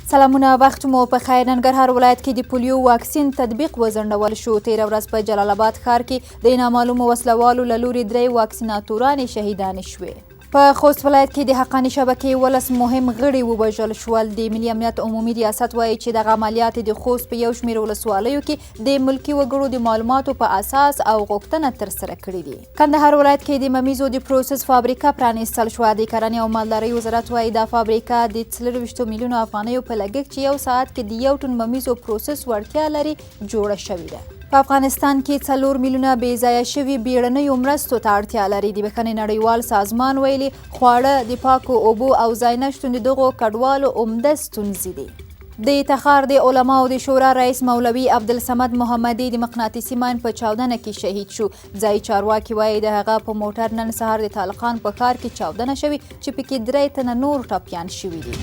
سلامونه، وخت مو په خیر. ننګرهار ولایت کې د پولیو واکسین تطبیق وځنډول شو. تېره ورځ په جلال آباد ښار کې د نامعلومو وسلوالو له لوري 3 واکسیناتورانې شهیدانې شوې. په خوست ولایت کې د حقاني شبکې 11 مهم غړي ووژل شول. د ملي امنیت عمومي ریاست وایي چې دغه عملیات د خوست په یو شمېر ولسوالیو کې د ملکي وګړو د معلوماتو په اساس او غوښتنه ترسره کړي دي. کندهار ولایت کې د ممیزو د پروسس فابریکه پرانیستل شوه. د کرنې او مالدارۍ وزارت وایي دا فابریکه د 24 میلیونو افغانیو په لګښت چې یو ساعت کې د 1 ټن ممیزو پروسس وړتیا لري جوړه شوې ده. په افغانستان کې 4 میلیونه بې ځایه شوي بیړنیو مرستو ته اړتیا لري. د بښنې نړیوال سازمان ویلي خواړه، د پاکو اوبو او ځای نشتون د دغو کډوالو عمده ستونزې دي. د تخار د علماو د شورا رئیس مولوي عبدالصمد محمدي د مقناطیسي ماین په چاودنه کې شهید شو. ځایي چارواکي وایي د هغه په موټر نن سهار د طالقان په ښار کې چاودنه شوې چې پکې 3 تنه نور ټپیان شوي دي.